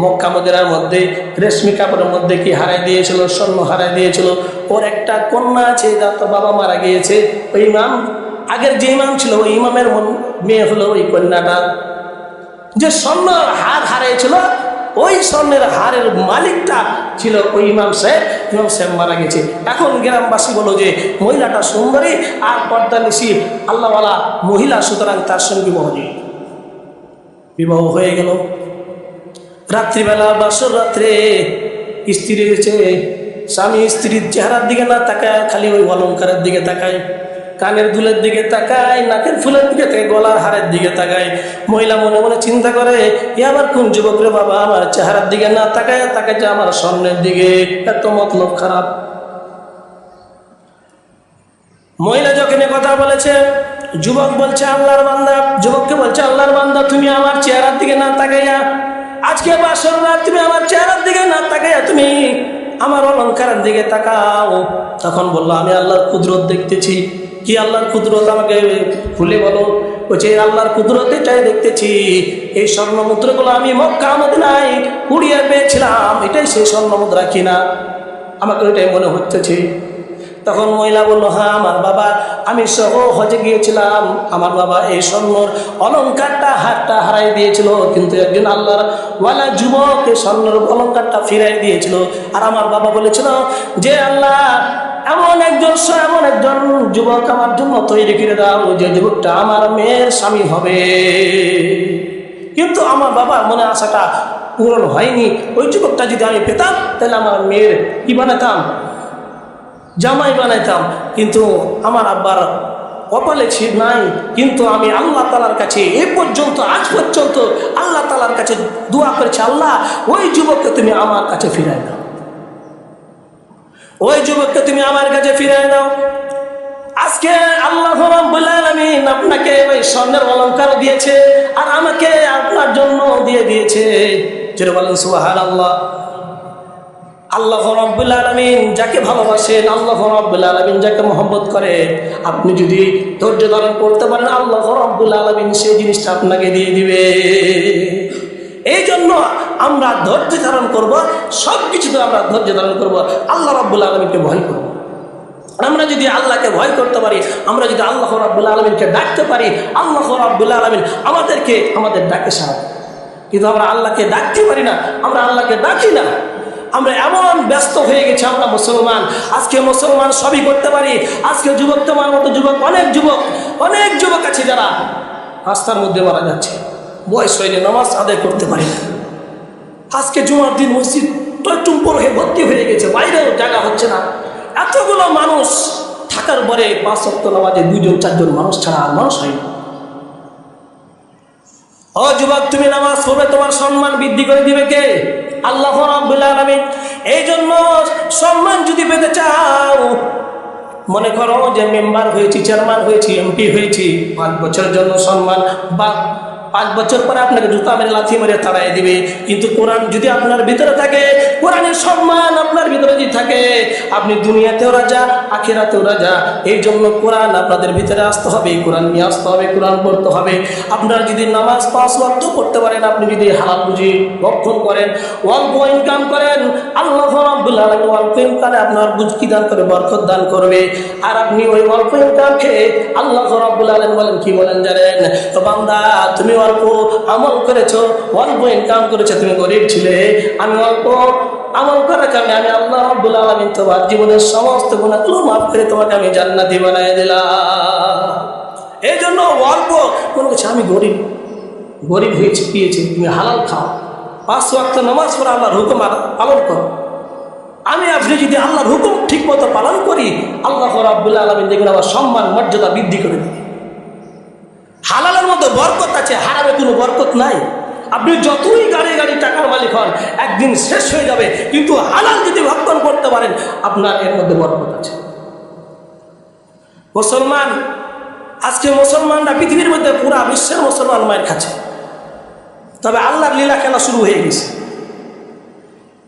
মক্কা মদিনার মধ্যে রেশমি কাপড়ের মধ্যে কি হারাই দিয়েছিল, স্বর্ণ হারাই দিয়েছিল, ওর একটা কন্যা আছে, যার তো বাবা মারা গিয়েছে। ওই ইমাম, আগের যে ইমাম ছিল ওই ইমামের মেয়ে হলো ওই কন্যাটা। যে স্বর্ণের হার হারিয়েছিল, ওই স্বর্ণের হারের মালিকটা ছিল ওই ইমাম সাহেব মারা গেছে। এখন গ্রামবাসী বলো যে মহিলাটা সুন্দরী আর পর্দা নিশি আল্লাহওয়ালা মহিলা, সুতরাং তার সঙ্গে বিবাহ হয়ে গেল। রাত্রিবেলা বাসর রাত্রে স্ত্রী গেছে, স্বামী স্ত্রীর চেহারার দিকে না তাকায়, খালি ওই অলঙ্কারের দিকে তাকায়, কানের দুলের দিকে তাকায়, নাকের ফুলের দিকে তাকায়, গলার হারের দিকে তাকায়। মহিলা মনে মনে চিন্তা করে এ আবার কোন যুবক রে বাবা, আমার চেহারার দিকে না তাকায় যে আমার স্বর্ণের দিকে, এত মতলব খারাপ। মহিলা যখন কথা বলেছে, যুবককে বলছে আল্লাহর বান্দা তুমি আমার চেহারার দিকে না তাকাইয়া, আজকে বাসর রাত তুমি আমার চেহারার দিকে না তাকাইয়া তুমি আমার অলঙ্কারের দিকে তাকাও। তখন বললো, আমি আল্লাহর কুদরত দেখতেছি। কি আল্লাহর কুদরত আমাকে খুলে বলো। বলছে, আল্লাহর কুদরত এটাই দেখতেছি, এই স্বর্ণ মুদ্রাগুলো আমি মক্কা মদিনায় কুড়িয়ে পেয়েছিলাম, এটাই সেই স্বর্ণ মুদ্রা কিনা, আমাকে ওইটাই মনে হচ্ছে। তখন মহিলা বলল, হ্যাঁ আমার বাবা, আমি সহ হজে গিয়েছিলাম, আমার বাবা এই স্বর্ণর অলঙ্কারটা হারটা হারাই দিয়েছিল, কিন্তু একজন আল্লাহর ওয়ালা যুবক এই স্বর্ণের অলঙ্কারটা ফিরাই দিয়েছিল। আর আমার বাবা বলেছিল যে আল্লাহ এমন একজন যুবক আমার জন্য তৈরি করে দাও, যে যুবকটা আমার মেয়ের স্বামী হবে। কিন্তু আমার বাবার মনে আশাটা পূরণ হয়নি। ওই যুবকটা যদি আমি পেতাম তাহলে আমার মেয়ের কি বানাতাম, জামাই বানাইতাম। কিন্তু আমার আব্বার কপালে ছিপ নাই। কিন্তু আমি আল্লাহ তাআলার কাছে আজ পর্যন্ত আল্লাহ তাআলার কাছে দোয়া করেছি, আল্লাহ ওই যুবককে তুমি আমার কাছে ফিরাই দাও, ওই যুবককে তুমি আমার কাছে ফিরাই দাও। আজকে আল্লাহ রাব্বুল আলামিন আপনাকে ওই স্বর্ণের অলঙ্কার দিয়েছে, আর আমাকে আপনার জন্য দিয়ে দিয়েছে। যেটা বলেন সুবহানাল্লাহ। আল্লাহ রাব্বুল আলামিন যাকে ভালোবাসেন, আল্লাহ রাব্বুল আলামিন যাকে মহব্বত করে, আপনি যদি ধৈর্য ধারণ করতে পারেন, আল্লাহ রাব্বুল আলামিন সেই জিনিসটা আপনাকে দিয়ে দিবে। এই জন্য আমরা ধৈর্য ধারণ করব, সব কিছুতে আমরা ধৈর্য ধারণ করব, আল্লাহ রাব্বুল আলামিনকে ভয় করব। আমরা যদি আল্লাহকে ভয় করতে পারি, আমরা যদি আল্লাহ রাব্বুল আলামিনকে ডাকতে পারি, আল্লাহ রাব্বুল আলামিন আমাদের ডাকে সাড়া দেয়। কিন্তু আমরা আল্লাহকে ডাকতে পারি না, আমরা আল্লাহকে ডাকি না। আমরা এমন ব্যস্ত হয়ে গেছি, আমরা মুসলমান, আজকে মুসলমান সবই করতে পারি। আজকে যুবক, তোমার মতো অনেক যুবক আছে যারা রাস্তার মধ্যে মারা যাচ্ছে, বয়স হয়নি, নামাজ আদায় করতে পারি না। আজকে জুমার দিন মসজিদ টুম্পর হয়ে ভর্তি হয়ে গেছে, বাইরেও জায়গা হচ্ছে না। এতগুলো মানুষ থাকার পরে 5 ওয়াক্ত নামাজে 2-4 মানুষ ছাড়া আর মানুষ হয় না। ও যুবক, তুমি নামাজ পড়বে, তোমার সম্মান বৃদ্ধি করে দিবে কে? আল্লাহ রাব্বুল আলামিন। এই জন্য সম্মান যদি পেতে চাও, মনে করো যে মেম্বার হয়েছি, চেয়ারম্যান হয়েছি, এমপি হয়েছি, 5 বছরের জন্য সম্মান, বা 5 বছর পরে আপনাকে জুতা মেরে লাথি মেরে তাড়াই দিবে। কিন্তু কোরআন যদি আপনার ভিতরে থাকে, কোরআনের সম্মান আপনার ভিতরে যদি থাকে, আপনি দুনিয়াতেও রাজা, আখিরাতেও রাজা। এই জন্য কোরআন আপনাদের ভিতরে আসতে হবে, কোরআন নিয়ে আসতে হবে, কোরআন পড়তে হবে। আপনারা যদি নামাজ 5 ওয়াক্ত পড়তে পারেন, আপনি যদি হালাল রুজি ভক্ষণ করেন, অল্প ইনকাম করেন, আল্লাহ রাব্বুল আলামিন অল্প ইনকামে আপনার বুঝকি দান করে, বরকত দান করবে। আর আপনি ওই অল্প ইনকাম খেয়ে আল্লাহ রাব্বুল আলামিন বলেন, কি বলেন জানেন? তো বান্দা, তুমি অল্প আমল করেছো, অল্প ইনকাম করেছো, তুমি গরিব ছিলে, আমি অল্প আমল করার কারণে আমি আল্লাহ রাব্বুল আলামিন তোমার জীবনের সমস্ত গুনাহগুলো মাফ করে তোমাকে আমি জান্নাতি বানিয়ে দিলাম। এই জন্য অল্প কোনো কিছু, আমি গরিব হয়েছি পেয়েছি, তুমি হালাল খাও, 5 ওয়াক্ত নামাজ পড়ে আল্লাহর হুকুম পালন করো। আমি আপনি যদি আল্লাহর হুকুম ঠিক মতো পালন করি, আল্লাহ রাব্বুল আলামিন দেখবেন আমার সম্মান মর্যাদা বৃদ্ধি করে দিবে। হালালের মধ্যে বরকত আছে, হারামে কোনো বরকত নাই। আপনি যতই গাড়ি টাকার মালিক হন, একদিন শেষ হয়ে যাবে। কিন্তু হালাল যদি ভক্ষণ করতে পারেন, আপনার এর মধ্যে বরকত আছে। মুসলমান, আজকে মুসলমানরা পৃথিবীর মধ্যে পুরা বিশ্বের মুসলমান মায়ের খাচ্ছে। তবে আল্লাহর লীলা খেলা শুরু হয়ে গেছে।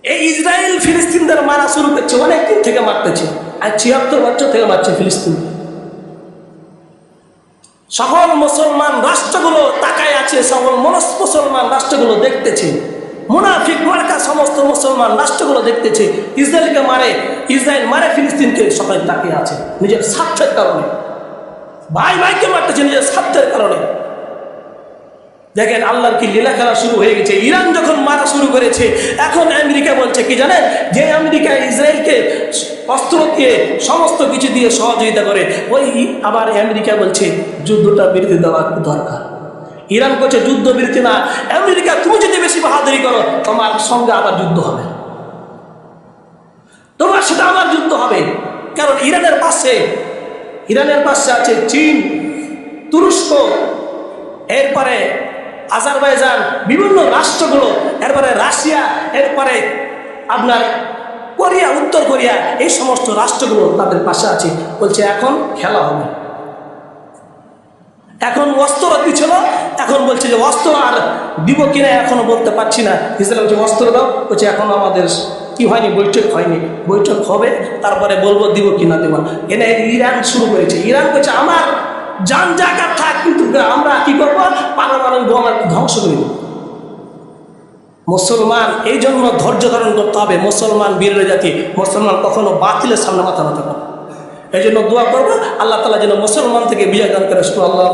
এই ইসরায়েল ফিলিস্তিনদের মারা শুরু করছে, অনেকদিন থেকে মারতেছে। আর 76 বছর থেকে মারছে ফিলিস্তিন। সকল মুসলমান রাষ্ট্রগুলো তাকায় আছে, সকল মুসলমান রাষ্ট্রগুলো দেখতেছে। মুনাফিক মার্কা সমস্ত মুসলমান রাষ্ট্রগুলো দেখতেছে। ইসরায়েল মারে ফিলিস্তিনকে, সকলে তাকিয়ে আছে নিজের স্বার্থের কারণে। ভাইকে মারতেছে নিজের স্বার্থের কারণে। দেখেন আল্লাহর কি লীলা খেলা শুরু হয়ে গেছে। ইরান যখন মারা শুরু করেছে, এখন আমেরিকা বলছে কি জানেন, যে আমেরিকা ইসরায়েলকে অস্ত্র দিয়ে সমস্ত কিছু দিয়ে সহযোগিতা করে, ওই আবার আমেরিকা বলছে যুদ্ধটা বিরতি দেওয়া দরকার। ইরান করছে যুদ্ধ বিরতি না, আমেরিকা তুমি যদি বেশি বাহাদুরি করো, তোমার সঙ্গে আবার যুদ্ধ হবে, তোমার সাথে আবার যুদ্ধ হবে। কারণ ইরানের পাশে আছে চীন, তুরস্ক, এরপরে আজারবাইজান, বিভিন্ন রাষ্ট্রগুলো, এরপরে রাশিয়া, এরপরে আপনার কোরিয়া, উত্তর কোরিয়া, এই সমস্ত রাষ্ট্রগুলো তাদের পাশে আছে। বলছে এখন খেলা হবে। এখন অস্ত্র দিচ্ছিল, এখন বলছে যে অস্ত্র আর দিব কিনা এখনো বলতে পারছি না। ইসরায়েল বলছে অস্ত্র দাও, বলছে এখন আমাদের কি হয়নি, বৈঠক হয়নি, বৈঠক হবে, তারপরে বলবো দিব কি না দেব না। এনে ইরান শুরু করেছে, ইরান বলছে আমার জান জাকাত থাক, কিন্তু আমরা কি করবো, পারমাণবিক বোমা ধ্বংস করে দেব। মুসলমান এই জন্য ধৈর্য ধারণ করতে হবে, মুসলমান বীরের জাতি, মুসলমান কখনো বাতিলের সামনে মাথা ব্যথা করে। এই জন্য দোয়া করবো আল্লাহ তাআলা যেন মুসলমান থেকে বিজয় দান করে। আল্লাহ